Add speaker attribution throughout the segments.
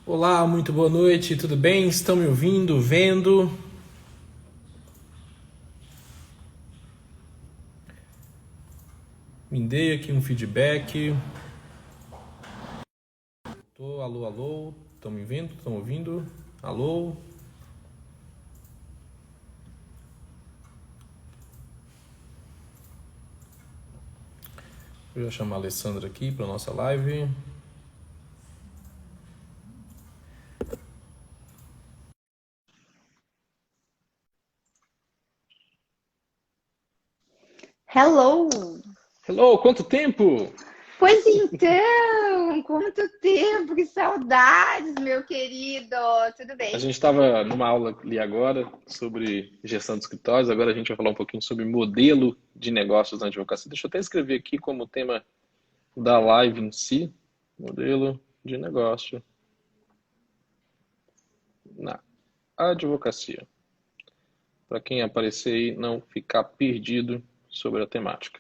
Speaker 1: Olá, muito boa noite, tudo bem? Estão me ouvindo, vendo? Me dê aqui um feedback. Alô, alô, estão me vendo? Estão ouvindo? Alô? Eu já chamar a Alessandra aqui para nossa live.
Speaker 2: Hello!
Speaker 3: Hello, quanto tempo?
Speaker 2: Pois então, quanto tempo, que saudades, meu querido! Tudo
Speaker 3: A
Speaker 2: bem?
Speaker 3: gente estava numa aula ali agora sobre gestão de escritórios, agora a gente vai falar um pouquinho sobre modelo de negócios na advocacia. Deixa eu até escrever aqui como tema da live em si, modelo de negócio na advocacia, para quem aparecer aí não ficar perdido sobre a temática.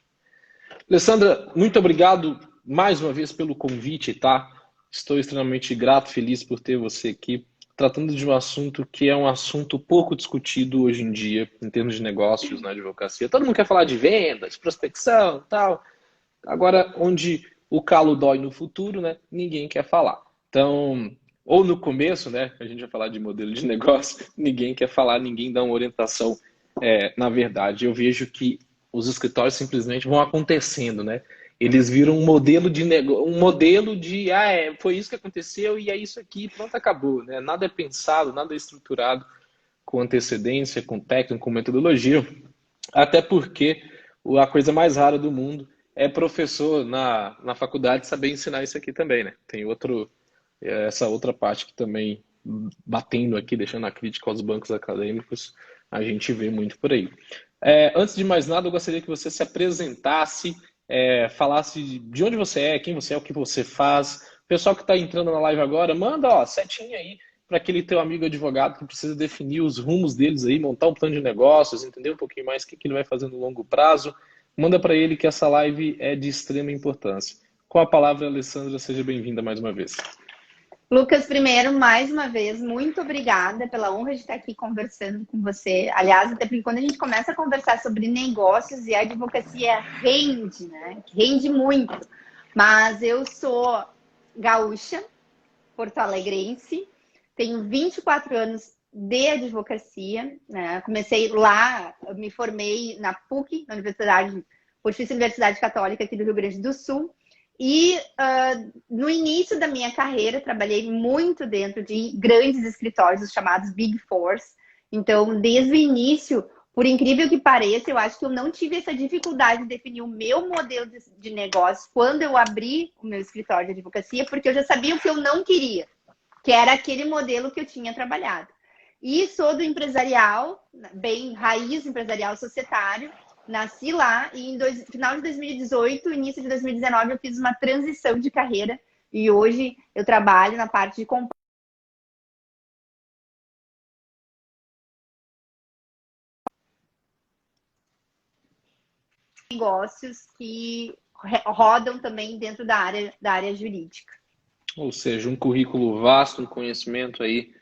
Speaker 3: Alessandra, muito obrigado mais uma vez pelo convite, tá? Estou extremamente grato, feliz por ter você aqui, tratando de um assunto que é um assunto pouco discutido hoje em dia, em termos de negócios na advocacia. Todo mundo quer falar de vendas, prospecção, tal. Agora, onde o calo dói no futuro, né? Ninguém quer falar. Então, ou no começo, né? A gente vai falar de modelo de negócio, ninguém quer falar, ninguém dá uma orientação. Na verdade, eu vejo que os escritórios simplesmente vão acontecendo, né? Eles viram um modelo de negócio, um modelo de foi isso que aconteceu e é isso aqui, pronto, acabou, né? Nada é pensado, nada é estruturado com antecedência, com técnica, com metodologia, até porque a coisa mais rara do mundo é professor na faculdade saber ensinar isso aqui também, né? Tem essa outra parte que também, batendo aqui, deixando a crítica aos bancos acadêmicos, a gente vê muito por aí. Antes de mais nada, eu gostaria que você se apresentasse, falasse de onde você é, quem você é, o que você faz. O pessoal que está entrando na live agora, manda setinha aí para aquele teu amigo advogado que precisa definir os rumos deles aí, montar um plano de negócios, entender um pouquinho mais o que ele vai fazer no longo prazo. Manda para ele que essa live é de extrema importância. Com a palavra, Alessandra, seja bem-vinda mais uma vez.
Speaker 2: Lucas, primeiro, mais uma vez, muito obrigada pela honra de estar aqui conversando com você. Aliás, até porque quando a gente começa a conversar sobre negócios e a advocacia rende, né? Rende muito. Mas eu sou gaúcha, porto-alegrense, tenho 24 anos de advocacia, né? Comecei lá, eu me formei na PUC, na Pontifícia Universidade Católica aqui do Rio Grande do Sul, e no início da minha carreira trabalhei muito dentro de grandes escritórios, os chamados Big Fours. Então, desde o início, por incrível que pareça, eu acho que eu não tive essa dificuldade de definir o meu modelo de negócio quando eu abri o meu escritório de advocacia, porque eu já sabia o que eu não queria, que era aquele modelo que eu tinha trabalhado. E sou do empresarial, bem raiz empresarial societário, nasci lá e final de 2018, início de 2019, eu fiz uma transição de carreira e hoje eu trabalho na parte de negócios que rodam também dentro da área jurídica.
Speaker 3: Ou seja, um currículo vasto, um conhecimento aí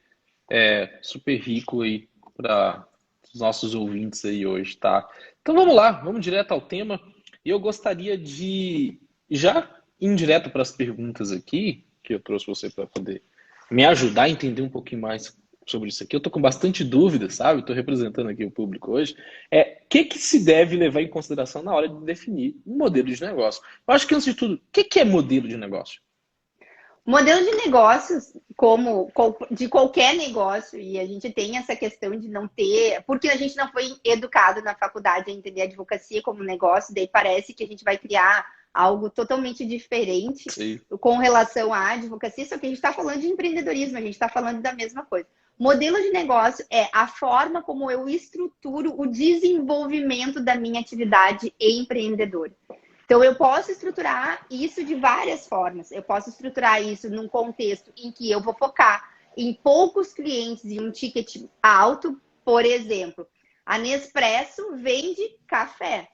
Speaker 3: super rico aí para os nossos ouvintes aí hoje, tá? Então vamos lá, vamos direto ao tema. E eu gostaria de já ir direto para as perguntas aqui, que eu trouxe você para poder me ajudar a entender um pouquinho mais sobre isso aqui. Eu tô com bastante dúvida, sabe? Estou representando aqui o público hoje. O que se deve levar em consideração na hora de definir um modelo de negócio? Eu acho que, antes de tudo, o que é modelo de negócio?
Speaker 2: Modelo de negócios, como de qualquer negócio, e a gente tem essa questão de não ter, porque a gente não foi educado na faculdade a entender a advocacia como negócio, daí parece que a gente vai criar algo totalmente diferente
Speaker 3: Sim.
Speaker 2: com relação à advocacia, só que a gente está falando de empreendedorismo, a gente está falando da mesma coisa. Modelo de negócio é a forma como eu estruturo o desenvolvimento da minha atividade empreendedora. Então, eu posso estruturar isso de várias formas. Eu posso estruturar isso num contexto em que eu vou focar em poucos clientes e um ticket alto. Por exemplo, a Nespresso vende café.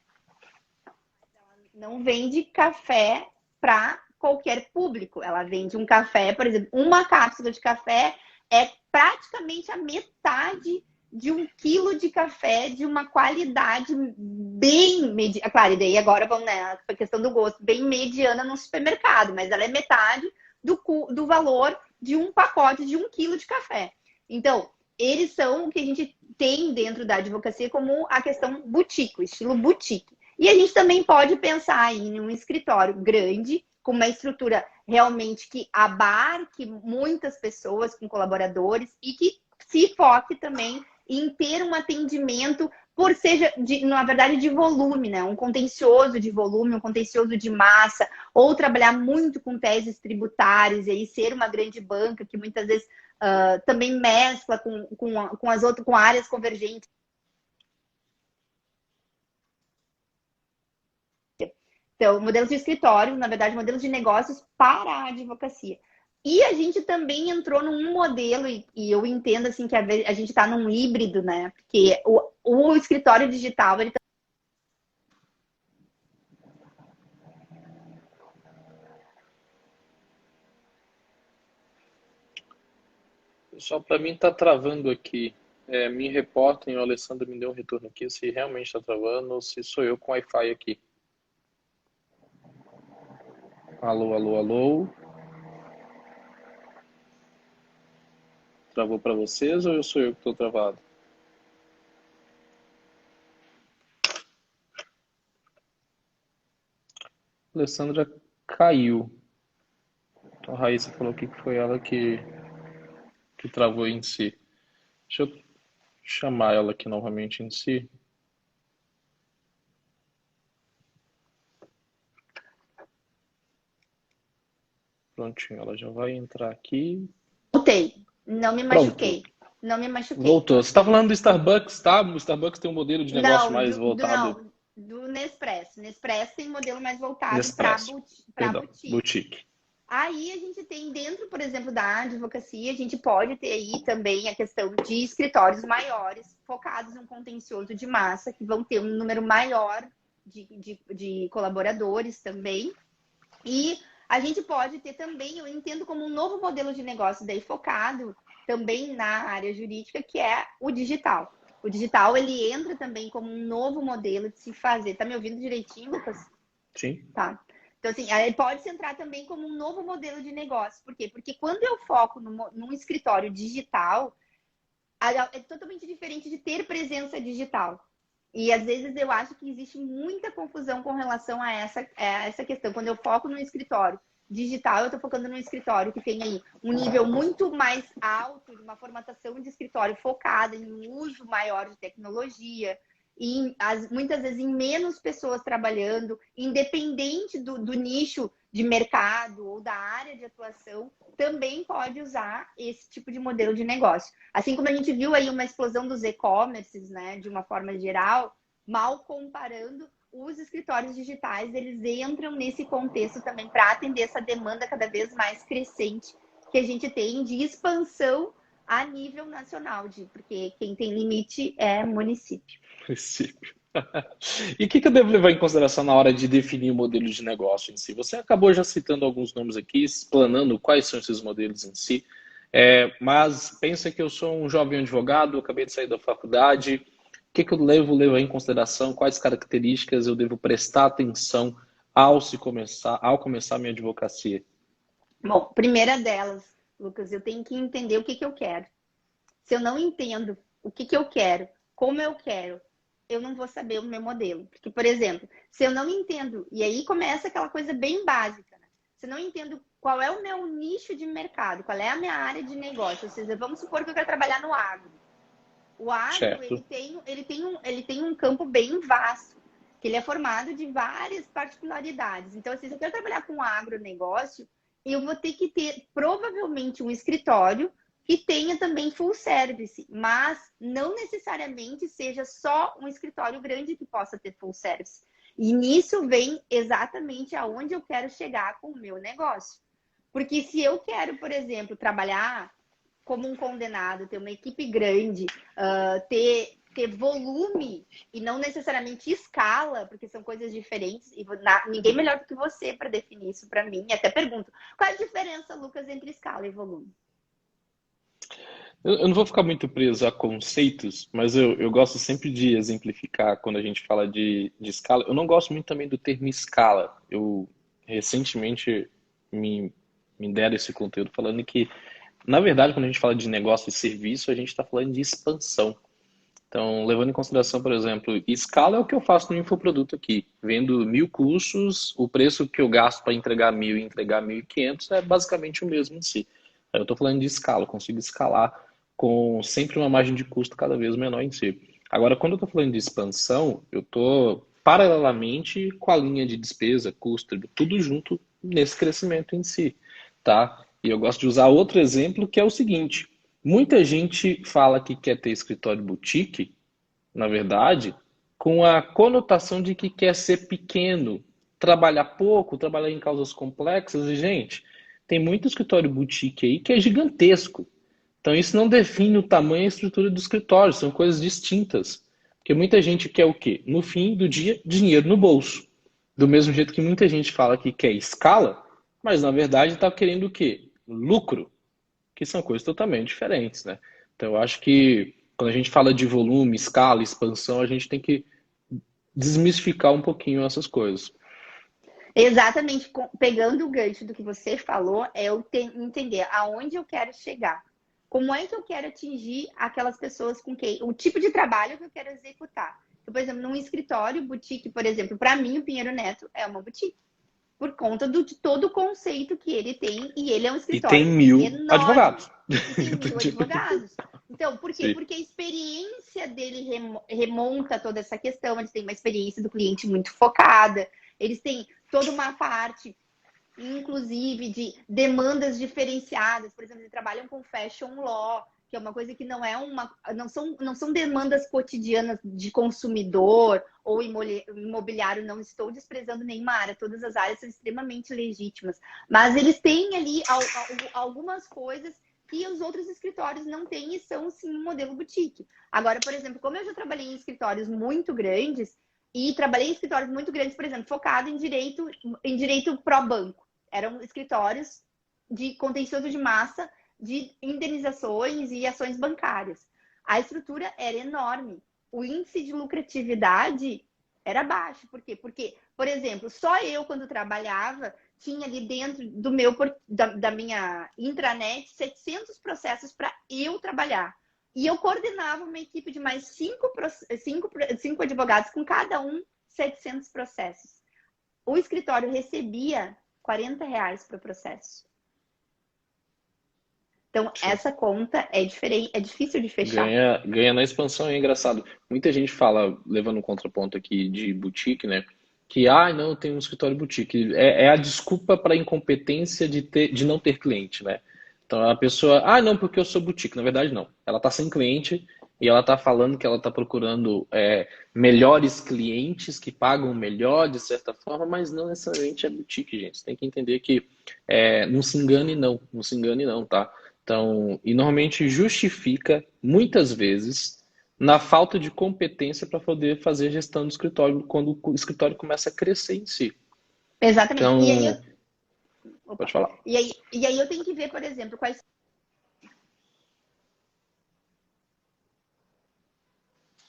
Speaker 2: Não vende café para qualquer público. Ela vende um café, por exemplo, uma cápsula de café é praticamente a metade de 1 quilo de café de uma qualidade bem mediana. Claro, e daí agora vamos nessa questão do gosto, bem mediana no supermercado, mas ela é metade do valor de um pacote de 1 quilo de café. Então, eles são o que a gente tem dentro da advocacia como a questão boutique, o estilo boutique. E a gente também pode pensar em um escritório grande, com uma estrutura realmente que abarque muitas pessoas, com colaboradores, e que se foque também em ter um atendimento, na verdade, de volume, né? Um contencioso de volume, um contencioso de massa, ou trabalhar muito com teses tributárias, e aí ser uma grande banca que muitas vezes também mescla com áreas convergentes. Então, modelos de escritório, na verdade, modelos de negócios para a advocacia. E a gente também entrou num modelo, e eu entendo assim que a gente está num híbrido, né? Porque o escritório digital, ele
Speaker 3: Só para mim tá travando aqui. Me reportem, o Alessandro me deu um retorno aqui, se realmente está travando ou se sou eu com Wi-Fi aqui. Alô, alô, alô. Travou para vocês ou sou eu que estou travado? A Alessandra caiu. Então, a Raíssa falou que foi ela que travou em si. Deixa eu chamar ela aqui novamente em si. Prontinho, ela já vai entrar aqui.
Speaker 2: voltei, não me machuquei. Não me machuquei.
Speaker 3: Voltou. Você está falando do Starbucks, tá? O Starbucks tem um modelo de negócio mais voltado.
Speaker 2: Do Nespresso. Nespresso tem um modelo mais voltado para boutique. Aí a gente tem dentro, por exemplo, da advocacia, a gente pode ter aí também a questão de escritórios maiores, focados em um contencioso de massa, que vão ter um número maior de colaboradores também. E a gente pode ter também, eu entendo como um novo modelo de negócio daí focado também na área jurídica, que é o digital. O digital, ele entra também como um novo modelo de se fazer. Tá me ouvindo direitinho, Lucas?
Speaker 3: Sim.
Speaker 2: Tá. Então, assim, ele pode se entrar também como um novo modelo de negócio. Por quê? Porque quando eu foco num escritório digital, é totalmente diferente de ter presença digital. E às vezes eu acho que existe muita confusão com relação a essa questão. Quando eu foco no escritório digital, eu estou focando num escritório que tem aí um nível muito mais alto, de uma formatação de escritório focada em um uso maior de tecnologia, e muitas vezes em menos pessoas trabalhando, independente do nicho de mercado ou da área de atuação, também pode usar esse tipo de modelo de negócio. Assim como a gente viu aí uma explosão dos e-commerces, né, de uma forma geral, mal comparando, os escritórios digitais, eles entram nesse contexto também para atender essa demanda cada vez mais crescente que a gente tem de expansão a nível nacional, porque quem tem limite é município.
Speaker 3: E o que eu devo levar em consideração na hora de definir o modelo de negócio em si? Você acabou já citando alguns nomes aqui, explanando quais são esses modelos em si, mas pensa que eu sou um jovem advogado, acabei de sair da faculdade, o que eu devo em consideração, quais características eu devo prestar atenção ao começar a minha advocacia?
Speaker 2: Bom, primeira delas, Lucas, eu tenho que entender o que eu quero. Se eu não entendo o que eu quero, como eu quero, eu não vou saber o meu modelo. Porque, por exemplo, se eu não entendo, e aí começa aquela coisa bem básica, né? Se eu não entendo qual é o meu nicho de mercado, qual é a minha área de negócio, ou seja, vamos supor que eu quero trabalhar no agro. O agro, ele tem um campo bem vasto, que ele é formado de várias particularidades. Então, assim, se eu quero trabalhar com agronegócio, eu vou ter que ter, provavelmente, um escritório que tenha também full service, mas não necessariamente seja só um escritório grande que possa ter full service. E nisso vem exatamente aonde eu quero chegar com o meu negócio. Porque se eu quero, por exemplo, trabalhar como um condenado, ter uma equipe grande, ter ter volume e não necessariamente escala, porque são coisas diferentes. E ninguém melhor do que você para definir isso para mim. Até pergunto, qual é a diferença, Lucas, entre escala e volume?
Speaker 3: Eu não vou ficar muito preso a conceitos, mas eu gosto sempre de exemplificar quando a gente fala de escala. Eu não gosto muito também do termo escala. Eu recentemente me deram esse conteúdo falando que, na verdade, quando a gente fala de negócio e serviço, a gente está falando de expansão. Então, levando em consideração, por exemplo, escala é o que eu faço no infoproduto aqui. Vendo 1.000 cursos, o preço que eu gasto para entregar 1.000 e entregar 1.500 é basicamente o mesmo em si. Eu estou falando de escala, eu consigo escalar com sempre uma margem de custo cada vez menor em si. Agora, quando eu estou falando de expansão, eu estou paralelamente com a linha de despesa, custo, tudo junto nesse crescimento em si, tá? E eu gosto de usar outro exemplo que é o seguinte: muita gente fala que quer ter escritório boutique, na verdade, com a conotação de que quer ser pequeno, trabalhar pouco, trabalhar em causas complexas. E, gente, tem muito escritório boutique aí que é gigantesco. Então, isso não define o tamanho e a estrutura do escritório, são coisas distintas. Porque muita gente quer o quê? No fim do dia, dinheiro no bolso. Do mesmo jeito que muita gente fala que quer escala, mas na verdade está querendo o quê? Lucro, que são coisas totalmente diferentes, né? Então, eu acho que quando a gente fala de volume, escala, expansão, a gente tem que desmistificar um pouquinho essas coisas.
Speaker 2: Exatamente, pegando o gancho do que você falou, é eu entender aonde eu quero chegar. Como é que eu quero atingir aquelas pessoas com quem, o tipo de trabalho que eu quero executar. Por exemplo, num escritório, boutique, por exemplo, para mim o Pinheiro Neto é uma boutique. Por conta de todo o conceito que ele tem, e ele é um
Speaker 3: E tem
Speaker 2: escritório
Speaker 3: 1.000
Speaker 2: enorme.
Speaker 3: advogados.
Speaker 2: E tem 1.000 advogados. Então, por quê?
Speaker 3: Sim.
Speaker 2: Porque a experiência dele remonta toda essa questão. Eles têm uma experiência do cliente muito focada. Eles têm toda uma parte, inclusive, de demandas diferenciadas. Por exemplo, eles trabalham com fashion law, que é uma coisa que não são demandas cotidianas de consumidor ou imobiliário. Não estou desprezando nenhuma área, todas as áreas são extremamente legítimas. Mas eles têm ali algumas coisas que os outros escritórios não têm e são, sim, um modelo boutique. Agora, por exemplo, como eu já trabalhei em escritórios muito grandes, e trabalhei em escritórios muito grandes, por exemplo, focado em direito pró-banco. Eram escritórios de contencioso de massa, de indenizações e ações bancárias. A estrutura era enorme. O índice de lucratividade era baixo. Por quê? Porque, por exemplo, só eu, quando trabalhava, tinha ali dentro da minha intranet 700 processos para eu trabalhar. E eu coordenava uma equipe de mais cinco advogados, com cada um 700 processos. O escritório recebia R$ 40 por processo. Então, essa conta é diferente, é difícil de fechar.
Speaker 3: Ganha na expansão, é engraçado. Muita gente fala, levando um contraponto aqui de boutique, né? Que, não, tem um escritório boutique. É a desculpa para a incompetência de não ter cliente, né? Então a pessoa, não, porque eu sou boutique. Na verdade, não. Ela está sem cliente e ela está falando que ela está procurando melhores clientes que pagam melhor, de certa forma, mas não necessariamente é boutique, gente. Você tem que entender que não se engane, não, tá? Então, e normalmente justifica, muitas vezes, na falta de competência para poder fazer gestão do escritório quando o escritório começa a crescer em si.
Speaker 2: Exatamente.
Speaker 3: Então,
Speaker 2: E aí
Speaker 3: pode falar.
Speaker 2: E aí eu tenho que ver, por exemplo, quais.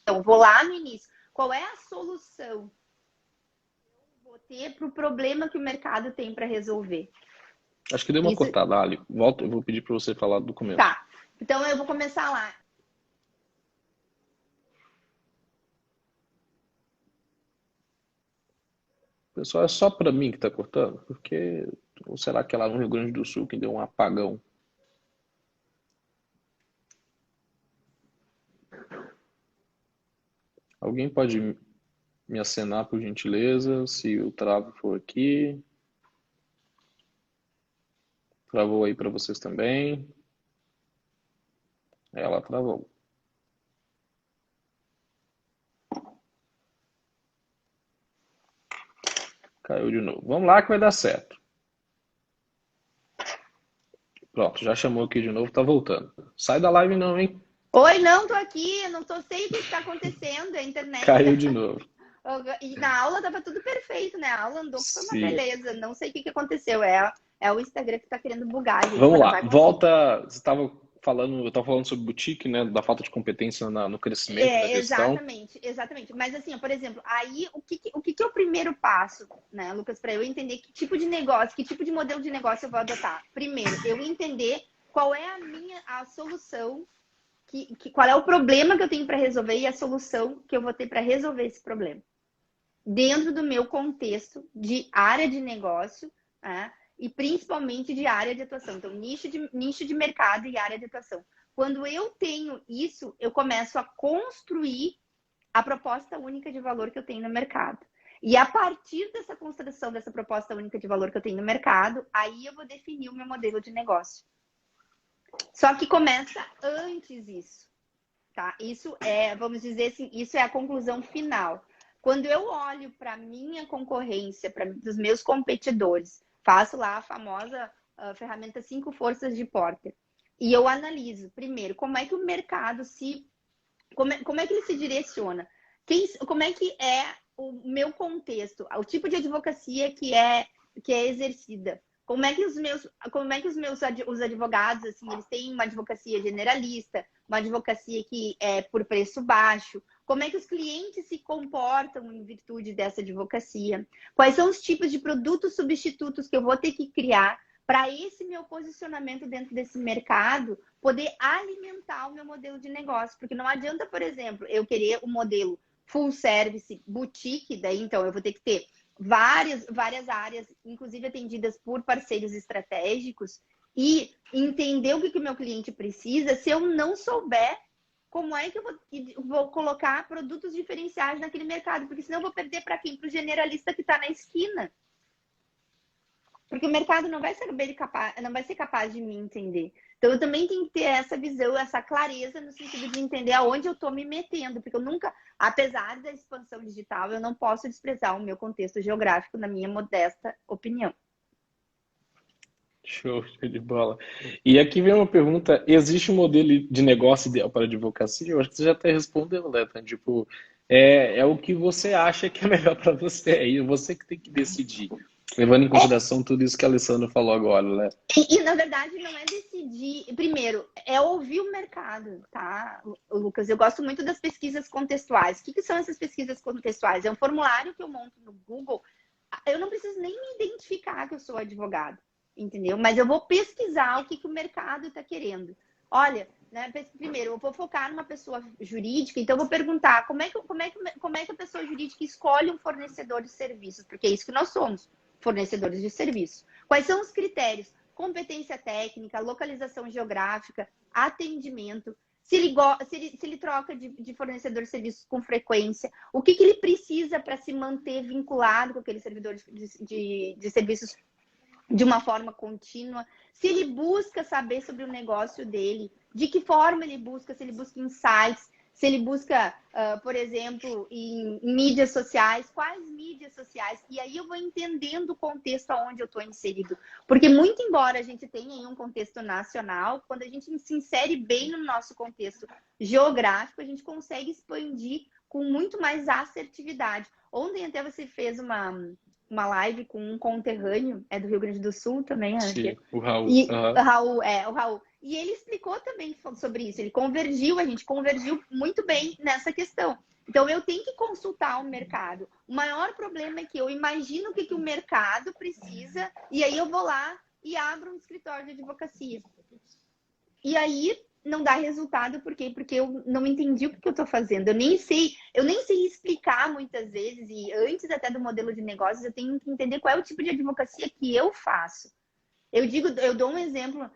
Speaker 2: Então, vou lá no início. Qual é a solução que eu vou ter para o problema que o mercado tem para resolver?
Speaker 3: Acho que deu uma cortada, Ali. Volta, eu vou pedir para você falar do começo.
Speaker 2: Tá. Então, eu vou começar lá.
Speaker 3: Pessoal, é só para mim que está cortando? Porque, ou será que é lá no Rio Grande do Sul que deu um apagão? Alguém pode me acenar, por gentileza, se o travo for aqui? Travou aí para vocês também? Ela travou. Caiu de novo. Vamos lá que vai dar certo. Pronto, já chamou aqui de novo, tá voltando. Sai da live não, hein?
Speaker 2: Oi, não, tô aqui, eu não tô, sei o que está acontecendo, a internet.
Speaker 3: Caiu de novo.
Speaker 2: E na aula tava tudo perfeito, né? A aula andou, foi uma
Speaker 3: Sim.
Speaker 2: beleza. Não sei o que aconteceu. É o Instagram que tá querendo bugar, gente.
Speaker 3: Vamos
Speaker 2: Mas não
Speaker 3: lá,
Speaker 2: vai conseguir.
Speaker 3: volta. Eu estava falando sobre boutique, né? Da falta de competência no crescimento, na gestão.
Speaker 2: Exatamente, exatamente. Mas assim, por exemplo, aí o que é o primeiro passo, né, Lucas, para eu entender que tipo de negócio, que tipo de modelo de negócio eu vou adotar? Primeiro, eu entender qual é a solução, qual é o problema que eu tenho para resolver e a solução que eu vou ter para resolver esse problema. Dentro do meu contexto de área de negócio, né? E principalmente de área de atuação. Então, nicho de mercado e área de atuação. Quando eu tenho isso, eu começo a construir a proposta única de valor que eu tenho no mercado. E a partir dessa construção dessa proposta única de valor que eu tenho no mercado, aí eu vou definir o meu modelo de negócio. Só que começa antes isso, tá? Isso é, vamos dizer assim, isso é a conclusão final. Quando eu olho para a minha concorrência, para os meus competidores, faço lá a famosa ferramenta 5 forças de Porter, e eu analiso, primeiro, como é que o mercado como é que ele se direciona? Como é que é o meu contexto, o tipo de advocacia que é exercida? Os advogados, assim, eles têm uma advocacia generalista, uma advocacia que é por preço baixo? Como é que os clientes se comportam em virtude dessa advocacia? Quais são os tipos de produtos substitutos que eu vou ter que criar para esse meu posicionamento dentro desse mercado poder alimentar o meu modelo de negócio? Porque não adianta, por exemplo, eu querer um modelo full service, boutique, daí então eu vou ter que ter várias áreas, inclusive atendidas por parceiros estratégicos, e entender o que o meu cliente precisa, se eu não souber como é que eu vou colocar produtos diferenciais naquele mercado, porque senão eu vou perder para quem? Para o generalista que está na esquina. Porque o mercado não vai ser capaz de me entender. Então, eu também tenho que ter essa visão, essa clareza no sentido de entender aonde eu estou me metendo. Porque eu nunca, apesar da expansão digital, eu não posso desprezar o meu contexto geográfico, na minha modesta opinião.
Speaker 3: Show de bola. E aqui vem uma pergunta: existe um modelo de negócio ideal para advocacia? Eu acho que você já até respondeu, né? Tipo, é o que você acha que é melhor para você. É você que tem que decidir, levando em consideração tudo isso que a Alessandra falou agora, né?
Speaker 2: Na verdade, não é decidir. Primeiro, é ouvir o mercado, tá, Lucas? Eu gosto muito das pesquisas contextuais. O que são essas pesquisas contextuais? É um formulário que eu monto no Google. Eu não preciso nem me identificar que eu sou advogado, entendeu? Mas eu vou pesquisar o que o mercado está querendo. Olha, né, primeiro, eu vou focar numa pessoa jurídica, então eu vou perguntar como é que a pessoa jurídica escolhe um fornecedor de serviços, porque é isso que nós somos, fornecedores de serviços. Quais são os critérios? Competência técnica, localização geográfica, atendimento, se ele troca de fornecedor de serviços com frequência, o que ele precisa para se manter vinculado com aquele servidor de serviços de uma forma contínua, se ele busca saber sobre o negócio dele, de que forma ele busca, se ele busca insights, se ele busca, por exemplo, em mídias sociais, quais mídias sociais, e aí eu vou entendendo o contexto onde eu estou inserido. Porque muito embora a gente tenha um contexto nacional, quando a gente se insere bem no nosso contexto geográfico, a gente consegue expandir com muito mais assertividade. Ontem até você fez uma live com um conterrâneo, é do Rio Grande do Sul também,
Speaker 3: Sim, o Raul.
Speaker 2: e o Raul. E ele explicou também sobre isso. A gente convergiu muito bem nessa questão. Então, eu tenho que consultar o mercado. O maior problema é que eu imagino o que o mercado precisa, e aí eu vou lá e abro um escritório de advocacia. E aí não dá resultado, por quê? Porque eu não entendi o que eu estou fazendo. Eu nem sei explicar muitas vezes, e antes até do modelo de negócios, eu tenho que entender qual é o tipo de advocacia que eu faço. Eu dou um exemplo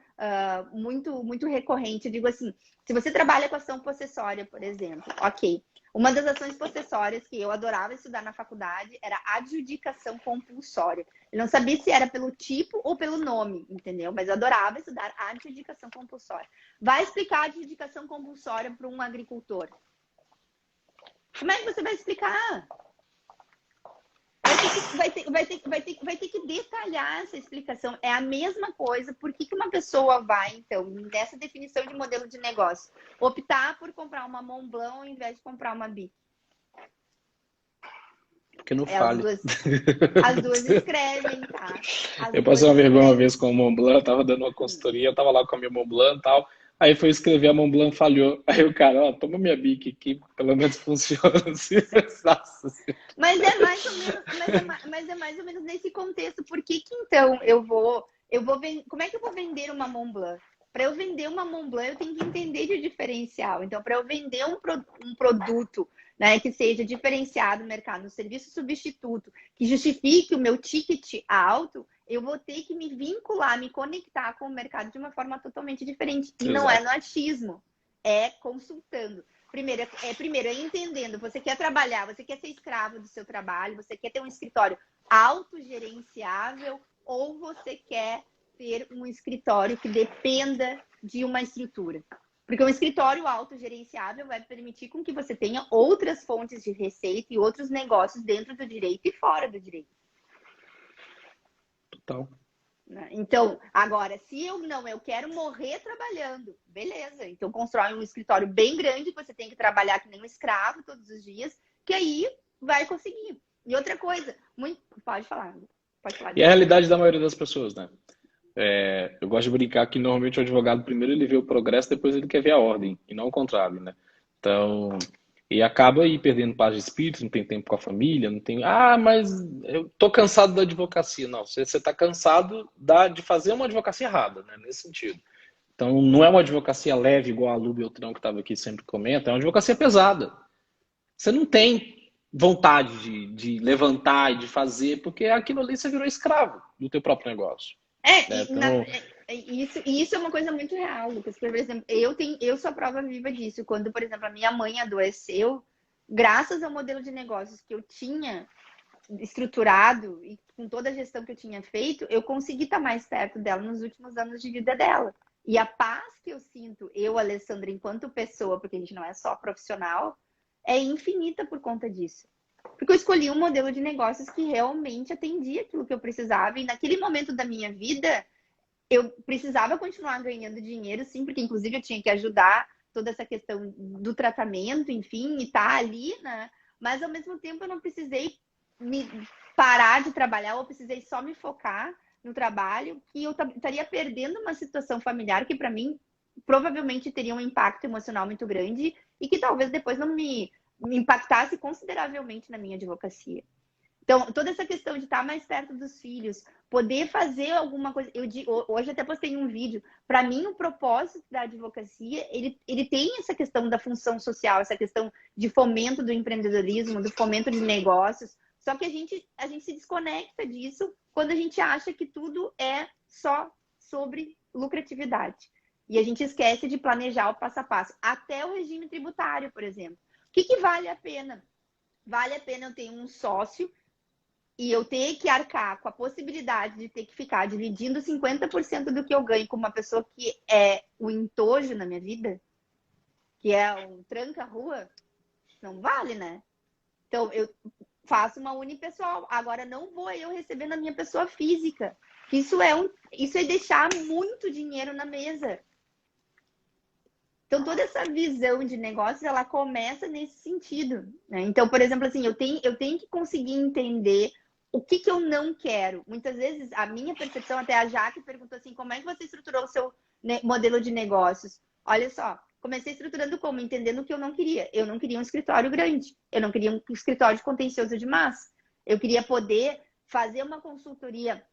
Speaker 2: muito recorrente. Eu digo assim, se você trabalha com ação possessória, por exemplo, ok. Uma das ações possessórias que eu adorava estudar na faculdade era adjudicação compulsória. Eu não sabia se era pelo tipo ou pelo nome, entendeu? Mas eu adorava estudar adjudicação compulsória. Vai explicar a adjudicação compulsória para um agricultor. Como é que você vai explicar? vai ter que detalhar essa explicação. É a mesma coisa. Por que uma pessoa vai, então, nessa definição de modelo de negócio, optar por comprar uma Montblanc ao invés de comprar uma Bic?
Speaker 3: Porque não fale.
Speaker 2: As duas escrevem, tá?
Speaker 3: Eu passei uma vergonha uma vez com o Montblanc, eu tava dando uma consultoria, eu tava lá com a minha Montblanc e tal. Aí foi escrever, a Montblanc falhou. Aí o cara, ó, toma minha Bic aqui, pelo menos funciona.
Speaker 2: Mas é mais ou menos nesse contexto. Por que então eu vou vender? Como é que eu vou vender uma Montblanc? Para eu vender uma Montblanc, eu tenho que entender de diferencial. Então, para eu vender um produto, né, que seja diferenciado no mercado, um serviço substituto, que justifique o meu ticket alto, eu vou ter que me vincular, me conectar com o mercado de uma forma totalmente diferente. E não é no achismo, é consultando. Primeiro é entendendo. Você quer trabalhar, você quer ser escravo do seu trabalho, você quer ter um escritório autogerenciável ou você quer ter um escritório que dependa de uma estrutura. Porque um escritório autogerenciável vai permitir com que você tenha outras fontes de receita e outros negócios dentro do direito e fora do direito.
Speaker 3: Total.
Speaker 2: Então, agora, se eu quero morrer trabalhando, beleza. Então, constrói um escritório bem grande, que você tem que trabalhar que nem um escravo todos os dias, que aí vai conseguir. E outra coisa, pode falar.
Speaker 3: E a realidade da maioria das pessoas, né? Eu gosto de brincar que normalmente o advogado primeiro ele vê o progresso, depois ele quer ver a ordem, e não o contrário, né? Então, e acaba aí perdendo paz de espírito, não tem tempo com a família, não tem. Ah, mas eu tô cansado da advocacia. Não, você está cansado de fazer uma advocacia errada, né? Nesse sentido. Então, não é uma advocacia leve, igual a Lu Beltrão, que estava aqui sempre comenta, é uma advocacia pesada. Você não tem vontade de levantar e de fazer, porque aquilo ali você virou escravo do teu próprio negócio.
Speaker 2: Isso é uma coisa muito real, Lucas. Por exemplo, eu sou a prova viva disso. Quando, por exemplo, a minha mãe adoeceu, graças ao modelo de negócios que eu tinha estruturado e com toda a gestão que eu tinha feito, eu consegui estar mais perto dela nos últimos anos de vida dela. E a paz que eu sinto, Alessandra, enquanto pessoa, porque a gente não é só profissional, é infinita por conta disso. Porque eu escolhi um modelo de negócios que realmente atendia aquilo que eu precisava. E naquele momento da minha vida, eu precisava continuar ganhando dinheiro, sim, porque inclusive eu tinha que ajudar toda essa questão do tratamento, enfim, e tá ali, né? Mas ao mesmo tempo eu não precisei me parar de trabalhar, ou precisei só me focar no trabalho, que eu estaria perdendo uma situação familiar que para mim provavelmente teria um impacto emocional muito grande e que talvez depois não me impactasse consideravelmente na minha advocacia. Então, toda essa questão de estar mais perto dos filhos, poder fazer alguma coisa. Hoje até postei um vídeo. Para mim, o propósito da advocacia, ele tem essa questão da função social, essa questão de fomento do empreendedorismo, do fomento de negócios. Só que a gente se desconecta disso quando a gente acha que tudo é só sobre lucratividade. E a gente esquece de planejar o passo a passo. Até o regime tributário, por exemplo. O que vale a pena? Vale a pena eu ter um sócio e eu ter que arcar com a possibilidade de ter que ficar dividindo 50% do que eu ganho com uma pessoa que é o entojo na minha vida? Que é um tranca-rua? Não vale, né? Então, eu faço uma unipessoal. Agora, não vou eu receber na minha pessoa física. Isso é deixar muito dinheiro na mesa. Então, toda essa visão de negócios, ela começa nesse sentido, né? Então, por exemplo, assim, eu tenho que conseguir entender o que eu não quero. Muitas vezes, a minha percepção, até a Jaque perguntou assim, como é que você estruturou o seu modelo de negócios? Olha só, comecei estruturando como? Entendendo o que eu não queria. Eu não queria um escritório grande. Eu não queria um escritório contencioso de massa. Eu queria poder fazer uma consultoria.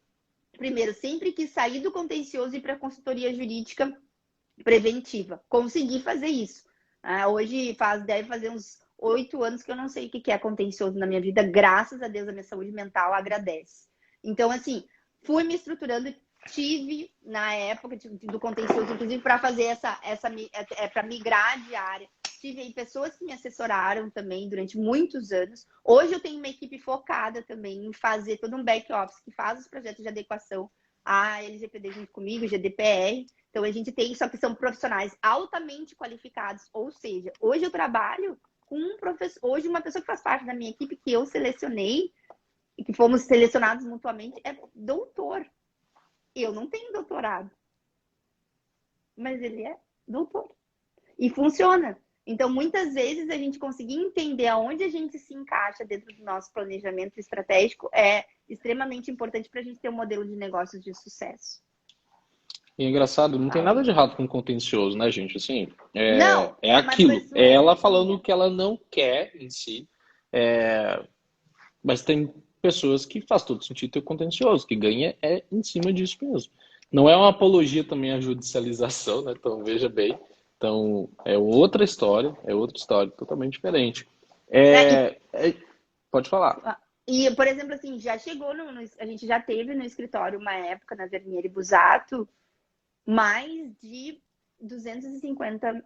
Speaker 2: Primeiro, sempre que sair do contencioso e ir para a consultoria jurídica preventiva. Consegui fazer isso. Hoje deve fazer uns 8 anos que eu não sei o que é contencioso na minha vida. graças a Deus a minha saúde mental agradece. Então, assim, fui me estruturando, tive na época do contencioso, inclusive para fazer para migrar de área. Tive aí pessoas que me assessoraram também durante muitos anos. Hoje eu tenho uma equipe focada também em fazer todo um back-office que faz os projetos de adequação à LGPD junto comigo, GDPR. Então, a gente tem, só que são profissionais altamente qualificados. Ou seja, hoje eu trabalho com um professor, hoje uma pessoa que faz parte da minha equipe que eu selecionei, que fomos selecionados mutuamente, é doutor. Eu não tenho doutorado, mas ele é doutor. E funciona. Então, muitas vezes, a gente conseguir entender aonde a gente se encaixa dentro do nosso planejamento estratégico é extremamente importante para a gente ter um modelo de negócios de sucesso.
Speaker 3: E é engraçado, não tem nada de errado com contencioso, né, gente? Assim,
Speaker 2: Não,
Speaker 3: é
Speaker 2: mas foi
Speaker 3: aquilo.
Speaker 2: sua
Speaker 3: É ela
Speaker 2: ideia.
Speaker 3: falando o que ela não quer em si. Mas tem pessoas que faz todo sentido ter contencioso, que ganha em cima disso mesmo. Não é uma apologia também à judicialização, né? Então, veja bem. Então, é outra história, totalmente diferente. Pode falar.
Speaker 2: E, por exemplo, assim, já chegou, a gente já teve no escritório uma época, na Vernier e Busato, mais de 250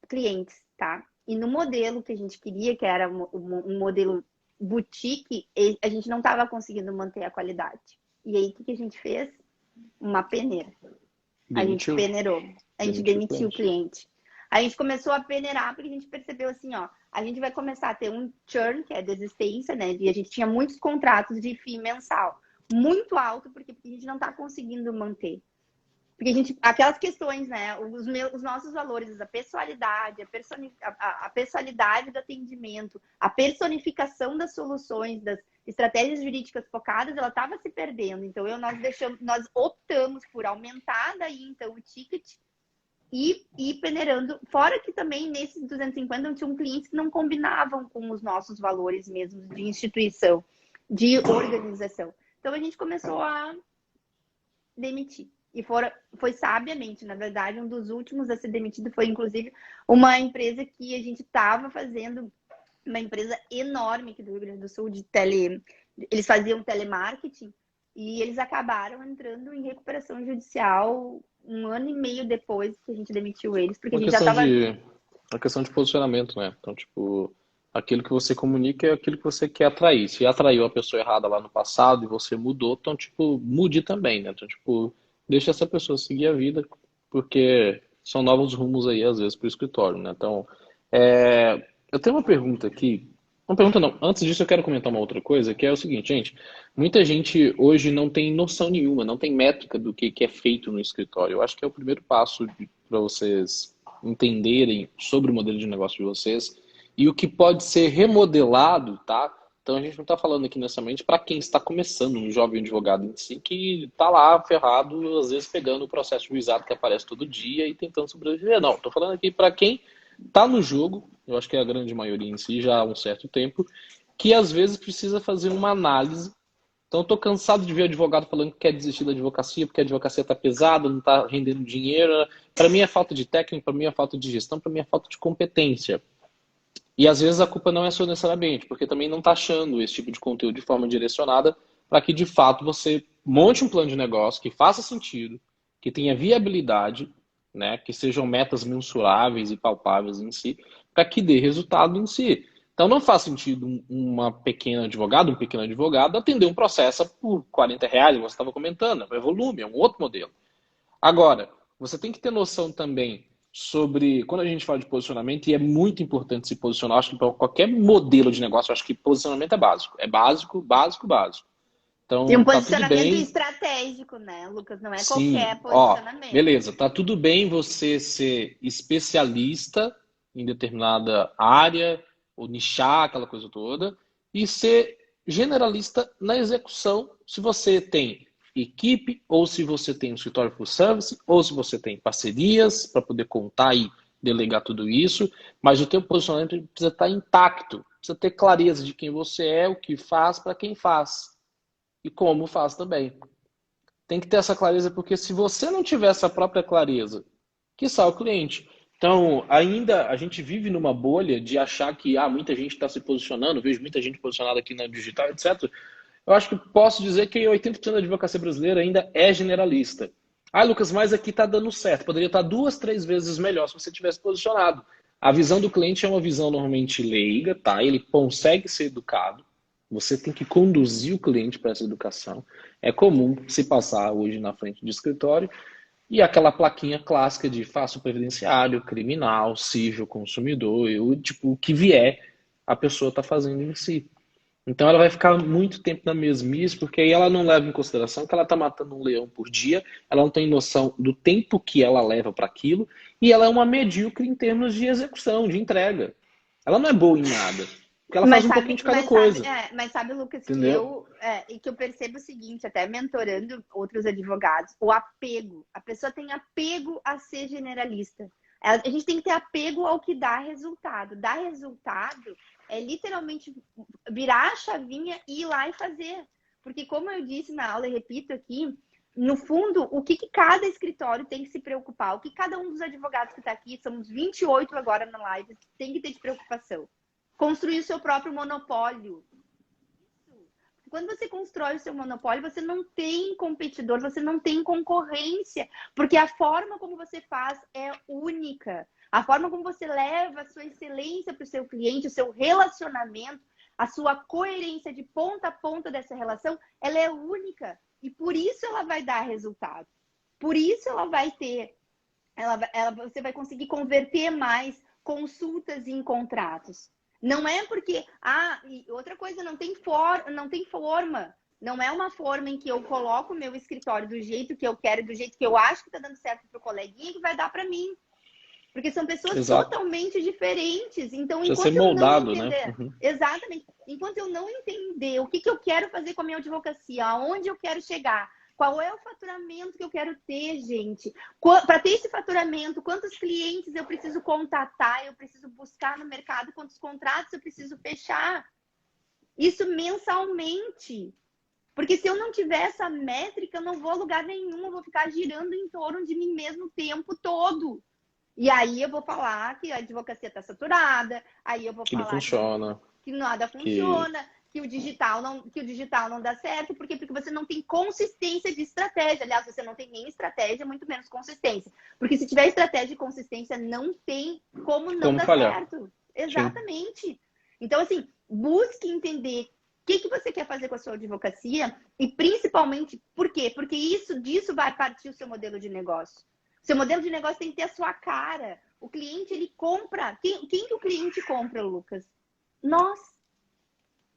Speaker 2: clientes, tá? E no modelo que a gente queria, que era um modelo boutique, a gente não estava conseguindo manter a qualidade. E aí, o que a gente fez? Uma peneira. A gente peneirou. A gente demitiu o cliente. A gente começou a peneirar porque a gente percebeu assim, ó, a gente vai começar a ter um churn, que é desistência, né? E a gente tinha muitos contratos de FII mensal. Muito alto, porque a gente não está conseguindo manter. Porque a gente, aquelas questões, né? Os nossos valores, a pessoalidade, a pessoalidade do atendimento, a personificação das soluções, das estratégias jurídicas focadas, ela estava se perdendo. Então, nós optamos por aumentar daí, então, o ticket e ir peneirando. Fora que também, nesses 250, não tinham clientes que não combinavam com os nossos valores mesmo de instituição, de organização. Então, a gente começou a demitir. E foi sabiamente, na verdade, um dos últimos a ser demitido foi, inclusive, uma empresa que a gente estava fazendo, uma empresa enorme aqui do Rio Grande do Sul, eles faziam telemarketing, e eles acabaram entrando em recuperação judicial 1 ano e meio depois que a gente demitiu eles, porque a gente já estava...
Speaker 3: Uma questão de posicionamento, né? Então, tipo, aquilo que você comunica é aquilo que você quer atrair. Se atraiu a pessoa errada lá no passado e você mudou, então, tipo, mude também, né? Então, tipo, deixa essa pessoa seguir a vida, porque são novos rumos aí, às vezes, para o escritório, né? Então, eu tenho uma pergunta aqui. Uma pergunta não. Antes disso, eu quero comentar uma outra coisa, que é o seguinte, gente. Muita gente hoje não tem noção nenhuma, não tem métrica do que é feito no escritório. Eu acho que é o primeiro passo para vocês entenderem sobre o modelo de negócio de vocês e o que pode ser remodelado, tá? Então, a gente não está falando aqui necessariamente para quem está começando, um jovem advogado em si, que está lá ferrado, às vezes pegando o processo juizado que aparece todo dia e tentando sobreviver. Não, estou falando aqui para quem está no jogo, eu acho que é a grande maioria em si, já há um certo tempo, que às vezes precisa fazer uma análise. Então, eu estou cansado de ver advogado falando que quer desistir da advocacia, porque a advocacia está pesada, não está rendendo dinheiro. Para mim é falta de técnica, para mim é falta de gestão, para mim é falta de competência. E às vezes a culpa não é só necessariamente, porque também não está achando esse tipo de conteúdo de forma direcionada para que de fato você monte um plano de negócio que faça sentido, que tenha viabilidade, né, que sejam metas mensuráveis e palpáveis em si, para que dê resultado em si. Então não faz sentido um pequeno advogado atender um processo por R$ 40, como você estava comentando, é volume, é um outro modelo. Agora, você tem que ter noção também sobre, quando a gente fala de posicionamento, e é muito importante se posicionar, acho que para qualquer modelo de negócio, eu acho que posicionamento é básico. É básico, básico, básico. Então,
Speaker 2: tem um
Speaker 3: tá tudo
Speaker 2: posicionamento
Speaker 3: bem.
Speaker 2: estratégico, né, Lucas? Não é
Speaker 3: Sim,
Speaker 2: qualquer posicionamento.
Speaker 3: Beleza, tá tudo bem você ser especialista em determinada área, ou nichar aquela coisa toda, e ser generalista na execução, se você tem equipe, ou se você tem um escritório full service, ou se você tem parcerias para poder contar e delegar tudo isso, mas o teu posicionamento precisa estar intacto, precisa ter clareza de quem você é, o que faz, para quem faz e como faz também. Tem que ter essa clareza, porque se você não tiver essa própria clareza, quiçá o cliente. Então, ainda a gente vive numa bolha de achar que muita gente está se posicionando, vejo muita gente posicionada aqui na digital, etc. Eu acho que posso dizer que 80% da advocacia brasileira ainda é generalista. Lucas, mas aqui está dando certo. Poderia estar 2, 3 vezes melhor se você tivesse posicionado. A visão do cliente é uma visão normalmente leiga, tá? Ele consegue ser educado. Você tem que conduzir o cliente para essa educação. É comum se passar hoje na frente de escritório e aquela plaquinha clássica de faço previdenciário, criminal, civil, consumidor, tipo, o que vier, a pessoa está fazendo em si. Então ela vai ficar muito tempo na mesmice, porque aí ela não leva em consideração que ela está matando um leão por dia, ela não tem noção do tempo que ela leva para aquilo, e ela é uma medíocre em termos de execução, de entrega. Ela não é boa em nada, porque ela faz
Speaker 2: Mas
Speaker 3: um pouquinho
Speaker 2: sabe,
Speaker 3: de cada coisa,
Speaker 2: mas sabe, Lucas,
Speaker 3: entendeu?
Speaker 2: e que eu percebo o seguinte, até mentorando outros advogados, o apego. A pessoa tem apego a ser generalista. A gente tem que ter apego ao que dá resultado. Dar resultado é literalmente virar a chavinha e ir lá e fazer. Porque, como eu disse na aula e repito aqui, no fundo, o que cada escritório tem que se preocupar, o que cada um dos advogados que está aqui, somos 28 agora na live, tem que ter de preocupação. Construir o seu próprio monopólio. Quando você constrói o seu monopólio, você não tem competidor, você não tem concorrência, porque a forma como você faz é única. A forma como você leva a sua excelência para o seu cliente, o seu relacionamento, a sua coerência de ponta a ponta dessa relação, ela é única. E por isso ela vai dar resultado. Por isso ela vai ter, você vai conseguir converter mais consultas em contratos. Não é porque, e outra coisa, não tem forma. Não é uma forma em que eu coloco o meu escritório do jeito que eu quero, do jeito que eu acho que está dando certo para o coleguinha, que vai dar para mim. Porque são pessoas
Speaker 3: Exato.
Speaker 2: totalmente diferentes. Então,
Speaker 3: Precisa
Speaker 2: enquanto
Speaker 3: ser moldado,
Speaker 2: eu não
Speaker 3: né?
Speaker 2: entender, exatamente, enquanto eu não entender o que eu quero fazer com a minha advocacia, aonde eu quero chegar, qual é o faturamento que eu quero ter, gente? Para ter esse faturamento, quantos clientes eu preciso contatar, eu preciso buscar no mercado, quantos contratos eu preciso fechar? Isso mensalmente. Porque se eu não tiver essa métrica, eu não vou a lugar nenhum, eu vou ficar girando em torno de mim mesmo o tempo todo. E aí eu vou falar que a advocacia está saturada, aí eu vou
Speaker 3: Que não
Speaker 2: falar
Speaker 3: funciona.
Speaker 2: que nada funciona, que o digital não dá certo, porque você não tem consistência de estratégia. Aliás, você não tem nem estratégia, muito menos consistência. Porque se tiver estratégia e consistência, não tem como não dar
Speaker 3: falhar.
Speaker 2: certo.
Speaker 3: Sim.
Speaker 2: Exatamente. Então, assim, busque entender o que você quer fazer com a sua advocacia e principalmente por quê? Porque disso vai partir o seu modelo de negócio. Seu modelo de negócio tem que ter a sua cara. O cliente, ele compra. Quem que o cliente compra, Lucas? Nós.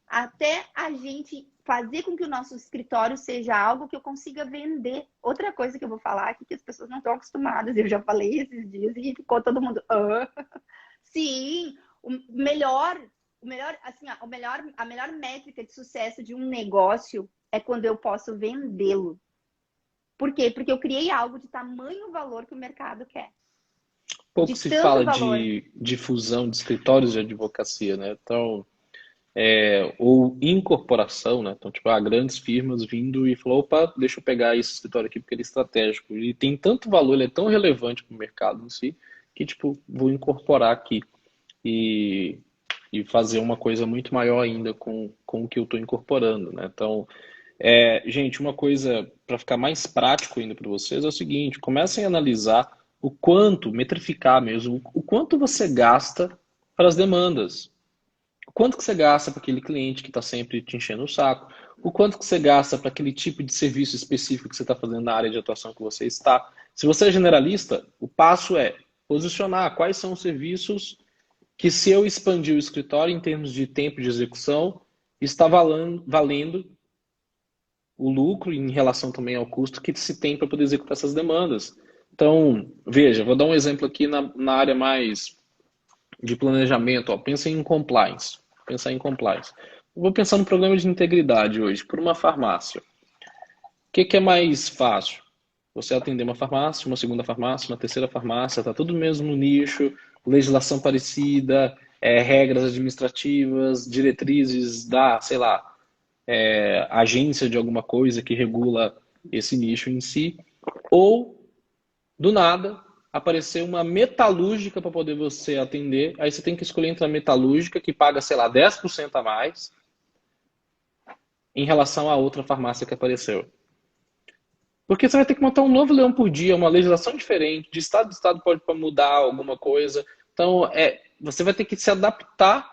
Speaker 2: Até a gente fazer com que o nosso escritório seja algo que eu consiga vender. Outra coisa que eu vou falar aqui que as pessoas não estão acostumadas. Eu já falei esses dias e ficou todo mundo... Sim, a melhor métrica de sucesso de um negócio é quando eu posso vendê-lo. Por quê? Porque eu criei algo de tamanho valor que o mercado quer.
Speaker 3: Pouco se fala de fusão de escritórios de advocacia, né? Então, ou incorporação, né? Então, tipo, grandes firmas vindo e falou, opa, deixa eu pegar esse escritório aqui porque ele é estratégico. Ele tem tanto valor, ele é tão relevante para o mercado em si, que, tipo, vou incorporar aqui e fazer uma coisa muito maior ainda com o que eu estou incorporando, né? Então, gente, uma coisa para ficar mais prático ainda para vocês é o seguinte, comecem a analisar o quanto, metrificar mesmo, o quanto você gasta para as demandas. O quanto que você gasta para aquele cliente que está sempre te enchendo o saco, o quanto que você gasta para aquele tipo de serviço específico que você está fazendo na área de atuação que você está. Se você é generalista, o passo é posicionar quais são os serviços que, se eu expandir o escritório em termos de tempo de execução, está valendo o lucro em relação também ao custo que se tem para poder executar essas demandas. Então, veja, vou dar um exemplo aqui na área mais de planejamento. Ó, pensa em compliance. Pensar em compliance. Eu vou pensar no programa de integridade hoje, por uma farmácia. O que é mais fácil? Você atender uma farmácia, uma segunda farmácia, uma terceira farmácia, está tudo no mesmo nicho, legislação parecida, regras administrativas, diretrizes da, sei lá, agência de alguma coisa que regula esse nicho em si, ou do nada aparecer uma metalúrgica para poder você atender, aí você tem que escolher entre a metalúrgica que paga, sei lá, 10% a mais em relação à outra farmácia que apareceu. Porque você vai ter que montar um novo leão por dia, uma legislação diferente, de estado a estado pode mudar alguma coisa. Então, você vai ter que se adaptar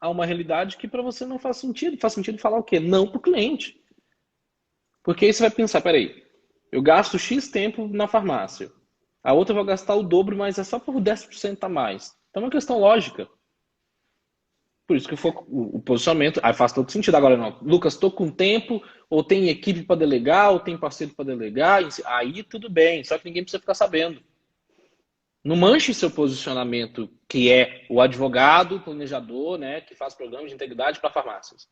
Speaker 3: a uma realidade que para você não faz sentido. Faz sentido falar o quê? Não para o cliente. Porque aí você vai pensar, peraí, eu gasto X tempo na farmácia. A outra eu vou gastar o dobro, mas é só por 10% a mais. Então é uma questão lógica. Por isso que o posicionamento aí faz todo sentido. Agora, não, Lucas, estou com tempo, ou tem equipe para delegar, ou tem parceiro para delegar, aí tudo bem, só que ninguém precisa ficar sabendo. Não manche seu posicionamento, que é o advogado, o planejador, né, que faz programas de integridade para farmácias.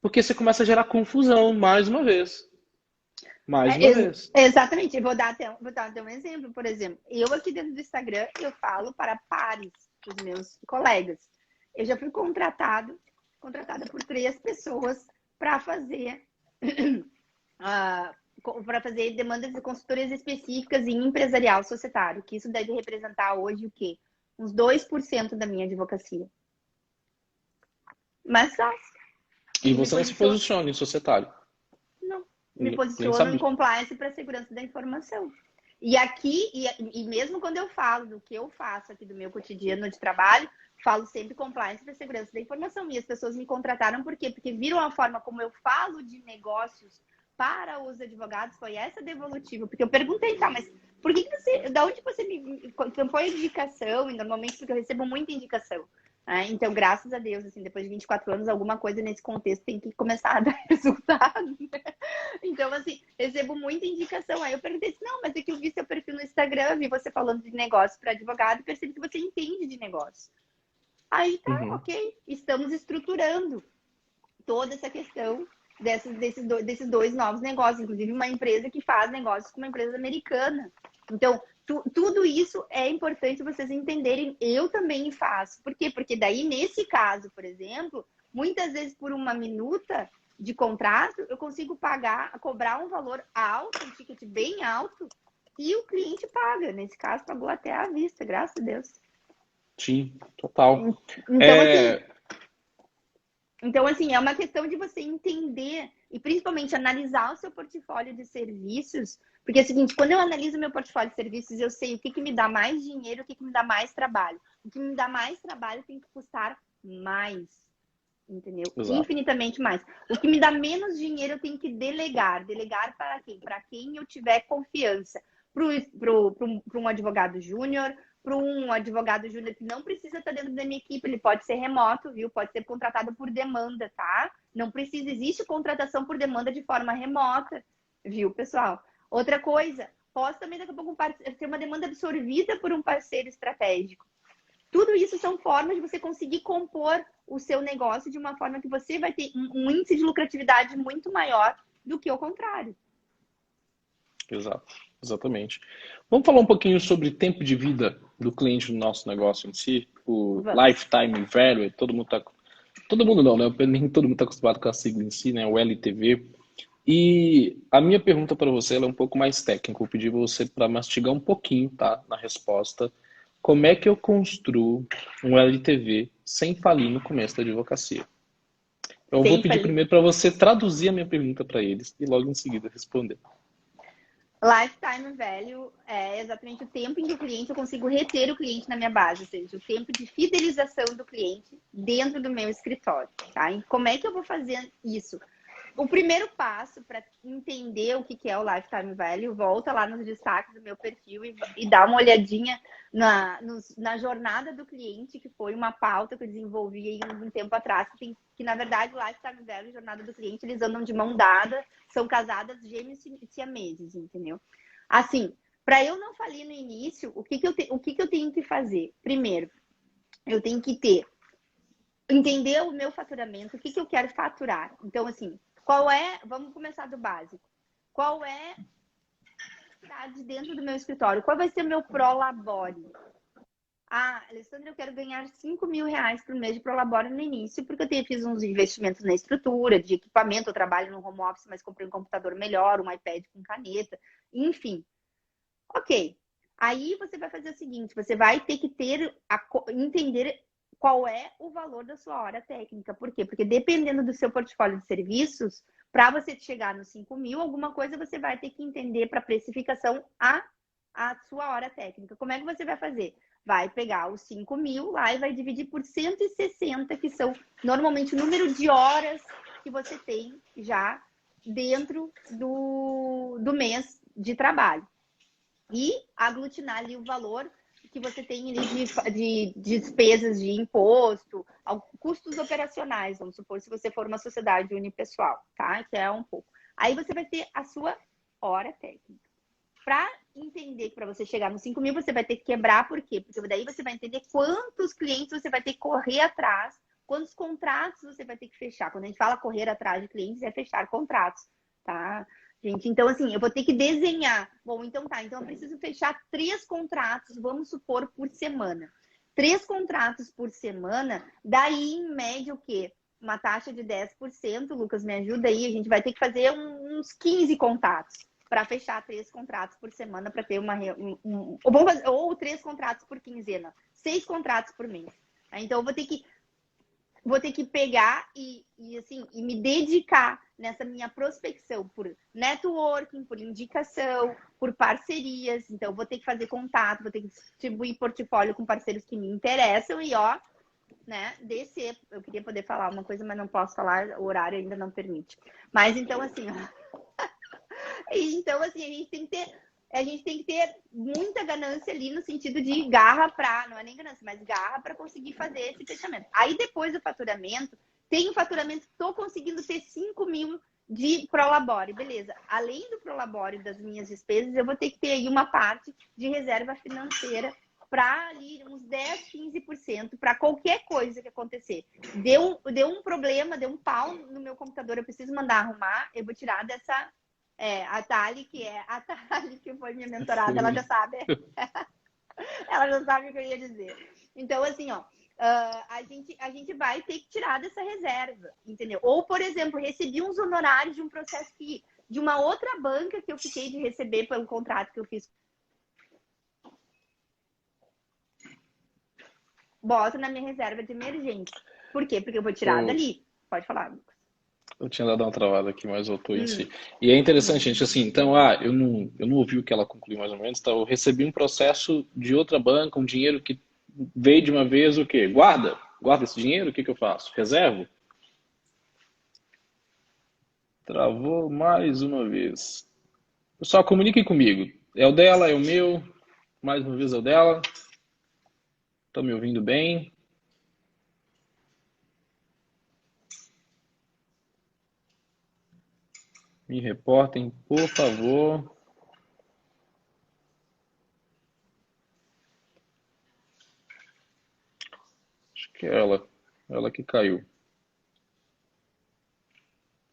Speaker 3: Porque você começa a gerar confusão, mais uma vez. Mais uma vez.
Speaker 2: Exatamente. Eu vou dar até um exemplo. Por exemplo, eu aqui dentro do Instagram, eu falo para pares dos meus colegas. Eu já fui contratada por 3 pessoas para fazer demandas de consultorias específicas em empresarial societário, que isso deve representar hoje o quê? Uns 2% da minha advocacia. Mas só.
Speaker 3: E você não se posiciona em societário.
Speaker 2: Não. Me posiciono em compliance para segurança da informação. E aqui, e mesmo quando eu falo do que eu faço aqui do meu cotidiano de trabalho, falo sempre compliance para segurança da informação. E as pessoas me contrataram por quê? Porque viram a forma como eu falo de negócios para os advogados, foi essa devolutiva. Porque eu perguntei, tá, mas por que você, da onde você me foi a indicação? E normalmente porque eu recebo muita indicação. Então, graças a Deus, assim, depois de 24 anos, alguma coisa nesse contexto tem que começar a dar resultado, né? Então, assim, recebo muita indicação. Aí eu perguntei assim, não, mas é que eu vi seu perfil no Instagram, vi você falando de negócio para advogado e percebi que você entende de negócio. Aí tá, ok, estamos estruturando toda essa questão desses 2 novos negócios, inclusive uma empresa que faz negócios com uma empresa americana. Então, tudo isso é importante vocês entenderem. Eu também faço. Por quê? Porque daí, nesse caso, por exemplo, muitas vezes por uma minuta de contrato, eu consigo cobrar um valor alto, um ticket bem alto, e o cliente paga. Nesse caso, pagou até à vista, graças a Deus.
Speaker 3: Sim, total.
Speaker 2: Então, assim, é uma questão de você entender e principalmente analisar o seu portfólio de serviços, porque é o seguinte, quando eu analiso meu portfólio de serviços, eu sei o que me dá mais dinheiro, o que me dá mais trabalho. O que me dá mais trabalho tem que custar mais, entendeu?
Speaker 3: Exato.
Speaker 2: Infinitamente mais. O que me dá menos dinheiro eu tenho que delegar. Delegar para quem? Para quem eu tiver confiança. Para um advogado júnior, para um advogado júnior que não precisa estar dentro da minha equipe, ele pode ser remoto, viu? Pode ser contratado por demanda, tá? Não precisa, existe contratação por demanda de forma remota, viu, pessoal? Outra coisa, posso também daqui a pouco ter uma demanda absorvida por um parceiro estratégico. Tudo isso são formas de você conseguir compor o seu negócio de uma forma que você vai ter um índice de lucratividade muito maior do que o contrário.
Speaker 3: Exato, exatamente. Vamos falar um pouquinho sobre tempo de vida do cliente no nosso negócio em si, o Lifetime Value. Todo mundo não, né? Nem todo mundo está acostumado com a sigla em si, né? O LTV. E a minha pergunta para você ela é um pouco mais técnica. Eu pedi você para mastigar um pouquinho, tá? Na resposta. Como é que eu construo um LTV sem falir no começo da advocacia? Eu vou pedir primeiro para você traduzir a minha pergunta para eles e logo em seguida responder.
Speaker 2: Lifetime Value é exatamente o tempo em que eu consigo reter o cliente na minha base, ou seja, o tempo de fidelização do cliente dentro do meu escritório, tá? E como é que eu vou fazer isso? O primeiro passo para entender o que é o Lifetime Value, volta lá nos destaques do meu perfil e dá uma olhadinha na jornada do cliente, que foi uma pauta que eu desenvolvi aí um tempo atrás, que na verdade o Lifetime Value e jornada do cliente, eles andam de mão dada, são casadas gêmeos e siameses, entendeu? Assim, para eu não falir no início, o que eu tenho que fazer? Primeiro, eu tenho que entender o meu faturamento, o que eu quero faturar. Então, assim, vamos começar do básico. Qual é dentro do meu escritório? Qual vai ser o meu prolabore? Alessandra, eu quero ganhar R$5.000 por mês de prolabore no início, porque eu fiz uns investimentos na estrutura, de equipamento, eu trabalho no home office, mas comprei um computador melhor, um iPad com caneta, enfim. Ok. Aí você vai fazer o seguinte, você vai ter que entender qual é o valor da sua hora técnica. Por quê? Porque dependendo do seu portfólio de serviços, para você chegar nos 5.000, alguma coisa você vai ter que entender para precificação a sua hora técnica. Como é que você vai fazer? Vai pegar os 5.000 lá e vai dividir por 160, que são normalmente o número de horas que você tem já dentro do mês de trabalho. E aglutinar ali o valor que você tem ali de despesas de imposto, custos operacionais, vamos supor, se você for uma sociedade unipessoal, tá? Que é um pouco. Aí você vai ter a sua hora técnica. Para entender que para você chegar nos 5 mil, você vai ter que quebrar, por quê? Porque daí você vai entender quantos clientes você vai ter que correr atrás, quantos contratos você vai ter que fechar. Quando a gente fala correr atrás de clientes, é fechar contratos, tá? Gente, então assim, eu vou ter que desenhar. Bom, então tá, então eu preciso fechar 3 contratos, vamos supor, por semana. 3 contratos por semana, daí em média o quê? Uma taxa de 10%, Lucas, me ajuda aí, a gente vai ter que fazer uns 15 contatos para fechar 3 contratos por semana, para ter ou 3 contratos por quinzena, 6 contratos por mês. Então, eu vou ter que pegar e me dedicar nessa minha prospecção por networking, por indicação, por parcerias. Então, eu vou ter que fazer contato, vou ter que distribuir portfólio com parceiros que me interessam e, né, descer. Eu queria poder falar uma coisa, mas não posso falar, o horário ainda não permite. Mas, então, assim, então, assim, a gente tem que ter muita ganância ali no sentido de garra não é nem ganância, mas garra para conseguir fazer esse fechamento. Aí depois do faturamento, tem o faturamento, estou conseguindo ter 5 mil de Prolabore, beleza. Além do Prolabore das minhas despesas, eu vou ter que ter aí uma parte de reserva financeira para ali uns 10, 15% para qualquer coisa que acontecer. Deu um problema, deu um pau no meu computador, eu preciso mandar arrumar, eu vou tirar dessa... a Thali, que foi minha mentorada, ela já sabe. Ela já sabe o que eu ia dizer. Então, assim, a gente vai ter que tirar dessa reserva, entendeu? Ou, por exemplo, recebi uns honorários de um processo de uma outra banca que eu fiquei de receber pelo contrato que eu fiz. Boto na minha reserva de emergência. Por quê? Porque eu vou tirar dali. Pode falar, Lucas.
Speaker 3: Eu tinha dado uma travada aqui, mas voltou em si. E é interessante, gente, assim, então, eu não ouvi o que ela concluiu mais ou menos, então eu recebi um processo de outra banca, um dinheiro que veio de uma vez, o quê? Guarda esse dinheiro, o que eu faço? Reservo? Travou mais uma vez. Pessoal, comuniquem comigo. É o dela, é o meu, mais uma vez é o dela. Estão me ouvindo bem? Me reportem, por favor. Acho que é ela que caiu.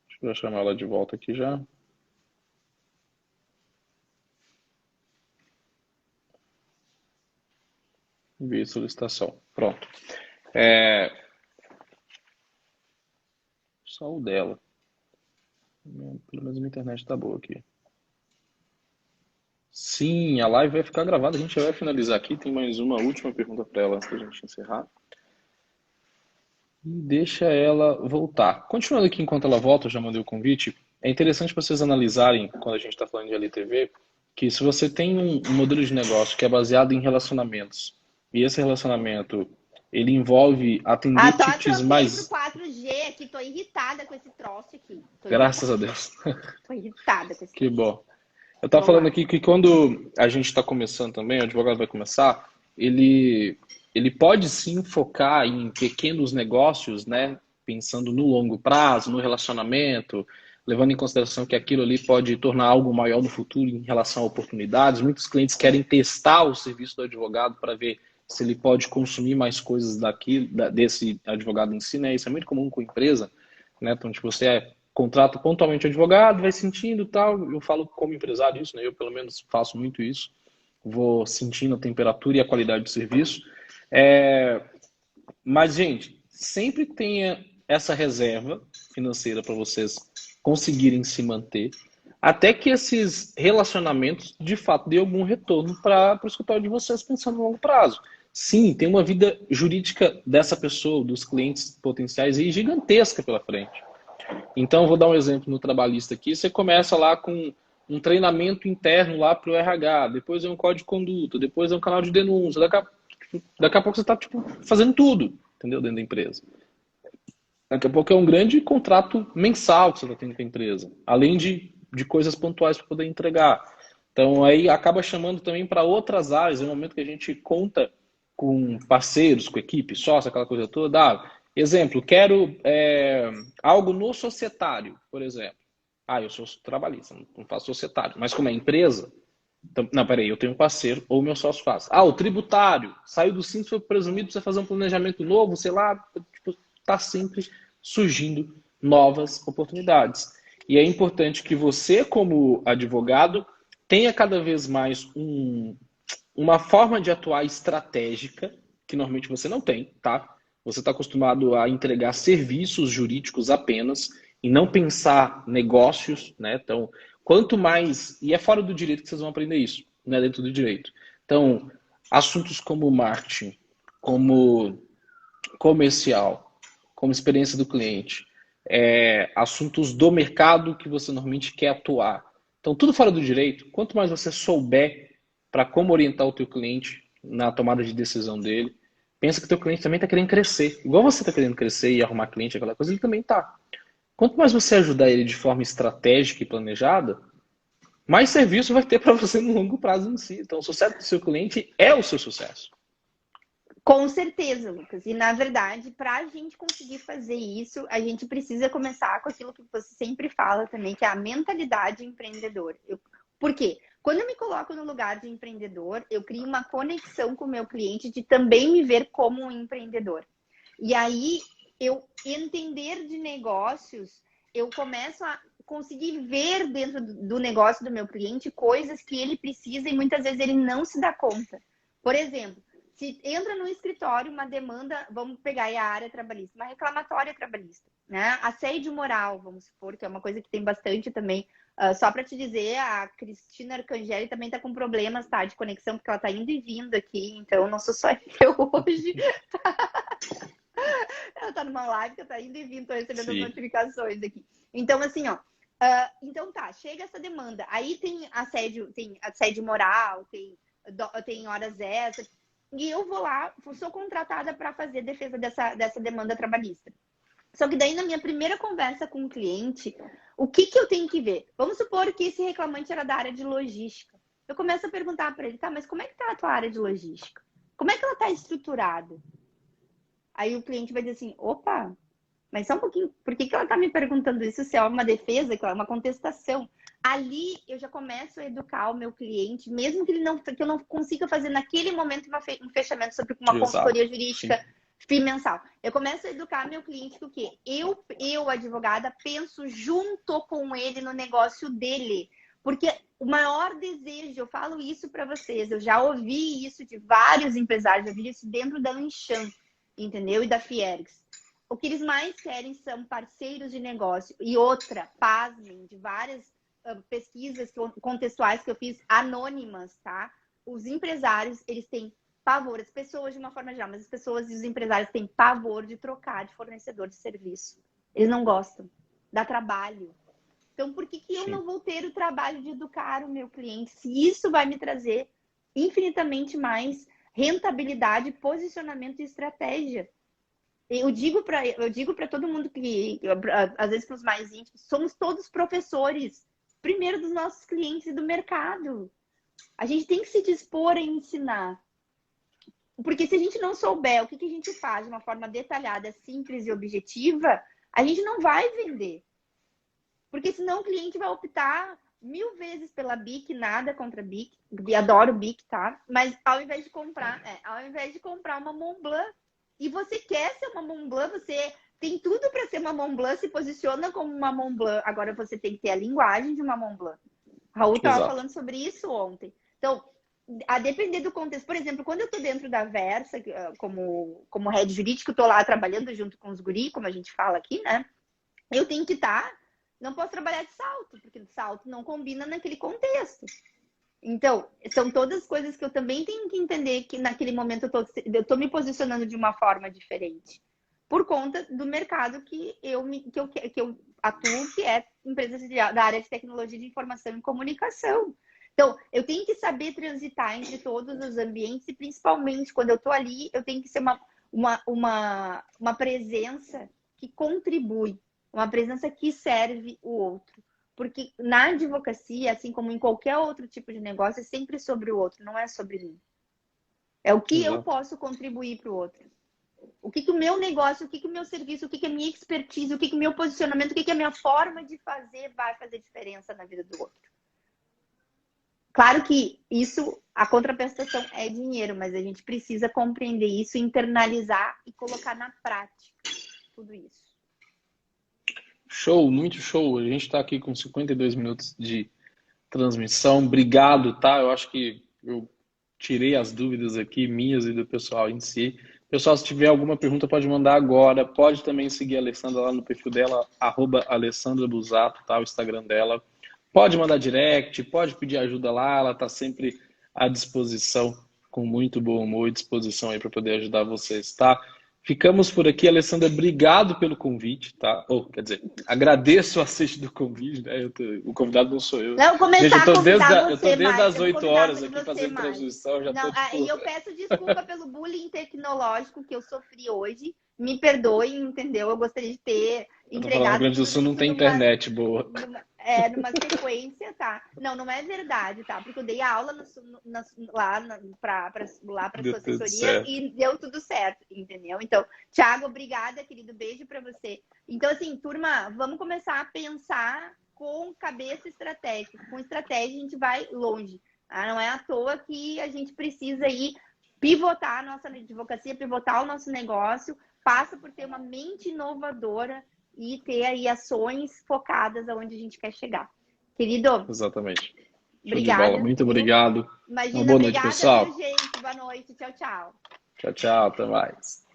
Speaker 3: Deixa eu chamar ela de volta aqui já. Enviei solicitação. Pronto. Só o dela. Pelo menos a minha internet tá boa aqui. Sim, a live vai ficar gravada. A gente já vai finalizar aqui. Tem mais uma última pergunta para ela antes da gente encerrar. E deixa ela voltar. Continuando aqui enquanto ela volta, eu já mandei o convite. É interessante vocês analisarem, quando a gente está falando de LTV, que se você tem um modelo de negócio que é baseado em relacionamentos, e esse relacionamento ele envolve atender tickets mais...
Speaker 2: Pro 4G aqui, tô irritada com esse troço aqui.
Speaker 3: Graças a Deus.
Speaker 2: Tô irritada com esse
Speaker 3: Que bom. Eu estava falando aqui que quando a gente está começando também, o advogado vai começar, ele pode sim focar em pequenos negócios, né? Pensando no longo prazo, no relacionamento, levando em consideração que aquilo ali pode tornar algo maior no futuro em relação a oportunidades. Muitos clientes querem testar o serviço do advogado para ver se ele pode consumir mais coisas desse advogado em si, né? Isso é muito comum com empresa, né? Então, tipo, você contrata pontualmente o advogado, vai sentindo tal. Eu falo como empresário isso, né? Eu pelo menos faço muito isso. Vou sentindo a temperatura e a qualidade do serviço. Mas, gente, sempre tenha essa reserva financeira para vocês conseguirem se manter, até que esses relacionamentos de fato dêem algum retorno para o escritório de vocês pensando no longo prazo. Sim, tem uma vida jurídica dessa pessoa, dos clientes potenciais aí gigantesca pela frente. Então, vou dar um exemplo no trabalhista aqui. Você começa lá com um treinamento interno lá para o RH, depois é um código de conduta, depois é um canal de denúncia. Daqui a pouco você está fazendo tudo, entendeu? Dentro da empresa. Daqui a pouco é um grande contrato mensal que você está tendo com a empresa, além de coisas pontuais para poder entregar. Então, aí acaba chamando também para outras áreas, no momento que a gente conta com parceiros, com equipe, sócio, aquela coisa toda. Exemplo, quero algo no societário, por exemplo. Eu sou trabalhista, não faço societário. Mas como é empresa, então, não, peraí, eu tenho um parceiro ou meu sócio faz. O tributário, saiu do simples, foi presumido, precisa fazer um planejamento novo, sei lá, tipo, tá sempre surgindo novas oportunidades. E é importante que você, como advogado, tenha cada vez mais uma forma de atuar estratégica, que normalmente você não tem, tá? Você está acostumado a entregar serviços jurídicos apenas e não pensar negócios, né? Então, quanto mais... E é fora do direito que vocês vão aprender isso, não é dentro do direito. Então, assuntos como marketing, como comercial, como experiência do cliente, assuntos do mercado que você normalmente quer atuar. Então, tudo fora do direito, quanto mais você souber para como orientar o teu cliente na tomada de decisão dele, pensa que o teu cliente também está querendo crescer. Igual você está querendo crescer e arrumar cliente, aquela coisa, ele também está. Quanto mais você ajudar ele de forma estratégica e planejada, mais serviço vai ter para você no longo prazo em si. Então, o sucesso do seu cliente é o seu sucesso.
Speaker 2: Com certeza, Lucas. E, na verdade, para a gente conseguir fazer isso, a gente precisa começar com aquilo que você sempre fala também, que é a mentalidade empreendedora. Por quê? Quando eu me coloco no lugar de empreendedor, eu crio uma conexão com o meu cliente de também me ver como um empreendedor. E aí, eu entender de negócios, eu começo a conseguir ver dentro do negócio do meu cliente coisas que ele precisa e muitas vezes ele não se dá conta. Por exemplo, se entra no escritório uma demanda, vamos pegar aí a área trabalhista, uma reclamatória trabalhista, né? Assédio moral, vamos supor, que é uma coisa que tem bastante também. Só para te dizer, a Cristina Arcangeli também está com problemas, tá, de conexão, porque ela está indo e vindo aqui, então não sou só eu hoje. Ela está numa live que está indo e vindo, estou recebendo as notificações aqui. Então, assim, então tá, chega essa demanda. Aí tem assédio moral, tem horas extras. E eu vou lá, sou contratada para fazer defesa dessa demanda trabalhista. Só que daí, na minha primeira conversa com o cliente, o que eu tenho que ver? Vamos supor que esse reclamante era da área de logística. Eu começo a perguntar para ele, tá, mas como é que tá a tua área de logística? Como é que ela está estruturada? Aí o cliente vai dizer assim, opa, mas só um pouquinho, por que ela está me perguntando isso? Se é uma defesa, que é uma contestação. Ali eu já começo a educar o meu cliente, mesmo que eu não consiga fazer naquele momento um fechamento sobre uma consultoria jurídica mensal. Eu começo a educar meu cliente que o quê? Eu, advogada, penso junto com ele no negócio dele. Porque o maior desejo, eu falo isso para vocês, eu já ouvi isso de vários empresários, eu vi isso dentro da Lanchan, entendeu? E da Fiergs. O que eles mais querem são parceiros de negócio. E outra, pasmem, de várias pesquisas contextuais que eu fiz, anônimas, tá? Os empresários, eles têm pavor, as pessoas de uma forma geral, mas as pessoas e os empresários têm pavor de trocar de fornecedor de serviço. Eles não gostam, dá trabalho. Então, por que eu não vou ter o trabalho de educar o meu cliente? Se isso vai me trazer infinitamente mais rentabilidade, posicionamento e estratégia. Eu digo para todo mundo que, às vezes para os mais íntimos, somos todos professores, primeiro dos nossos clientes e do mercado. A gente tem que se dispor a ensinar. Porque se a gente não souber o que a gente faz de uma forma detalhada, simples e objetiva, a gente não vai vender. Porque senão o cliente vai optar 1000 vezes pela BIC, nada contra a BIC, adoro BIC, tá? Mas ao invés de comprar uma Montblanc, e você quer ser uma Montblanc, você tem tudo para ser uma Montblanc, se posiciona como uma Montblanc. Agora você tem que ter a linguagem de uma Montblanc. Raul estava falando sobre isso ontem. Então, a depender do contexto. Por exemplo, quando eu estou dentro da Versa, como head jurídico, estou lá trabalhando junto com os guri, como a gente fala aqui, né? Eu tenho que estar... Não posso trabalhar de salto, porque salto não combina naquele contexto. Então, são todas coisas que eu também tenho que entender que naquele momento eu tô me posicionando de uma forma diferente. Por conta do mercado que eu atuo, que é empresas da área de tecnologia de informação e comunicação. Então, eu tenho que saber transitar entre todos os ambientes e, principalmente, quando eu estou ali, eu tenho que ser uma presença que contribui, uma presença que serve o outro. Porque na advocacia, assim como em qualquer outro tipo de negócio, é sempre sobre o outro, não é sobre mim. É o que eu posso contribuir para o outro. O que o meu negócio, o que o meu serviço, o que a minha expertise, o que o meu posicionamento, o que a minha forma de fazer vai fazer diferença na vida do outro. Claro que isso, a contraprestação é dinheiro, mas a gente precisa compreender isso, internalizar e colocar na prática tudo isso.
Speaker 3: Show, muito show. A gente está aqui com 52 minutos de transmissão. Obrigado, tá? Eu acho que eu tirei as dúvidas aqui, minhas e do pessoal em si. Pessoal, se tiver alguma pergunta, pode mandar agora. Pode também seguir a Alessandra lá no perfil dela, @AlessandraBusato, tá? O Instagram dela. Pode mandar direct, pode pedir ajuda lá. Ela está sempre à disposição, com muito bom humor e disposição aí para poder ajudar vocês, tá? Ficamos por aqui, Alessandra. Obrigado pelo convite, tá? Quer dizer, agradeço o aceite do convite, né? O convidado não sou eu.
Speaker 2: Não, começar a convidar
Speaker 3: eu tô
Speaker 2: você
Speaker 3: desde
Speaker 2: mais.
Speaker 3: as 8 horas aqui
Speaker 2: você
Speaker 3: fazendo
Speaker 2: mais.
Speaker 3: transmissão. Já
Speaker 2: Não,
Speaker 3: tô,
Speaker 2: e eu peço desculpa pelo bullying tecnológico que eu sofri hoje. Me perdoem, entendeu? Eu gostaria de ter
Speaker 3: Eu tô falando, no
Speaker 2: entregado
Speaker 3: Rio Grande do Sul não tem internet boa.
Speaker 2: numa sequência, tá? Não é verdade, tá? Porque eu dei aula para
Speaker 3: Deu
Speaker 2: sua
Speaker 3: tudo
Speaker 2: assessoria
Speaker 3: certo.
Speaker 2: e deu tudo certo, entendeu? Então, Thiago, obrigada, querido. Beijo para você. Então, assim, turma, vamos começar a pensar com cabeça estratégica. Com estratégia a gente vai longe. Tá? Não é à toa que a gente precisa aí pivotar a nossa advocacia, pivotar o nosso negócio, passa por ter uma mente inovadora e ter aí ações focadas aonde a gente quer chegar. Querido,
Speaker 3: Exatamente. Show de
Speaker 2: obrigada.
Speaker 3: bola. Muito obrigado.
Speaker 2: Imagina,
Speaker 3: Uma boa noite,
Speaker 2: obrigada,
Speaker 3: pessoal.
Speaker 2: viu, gente? Boa noite. Tchau, tchau.
Speaker 3: Tchau, tchau. Até mais.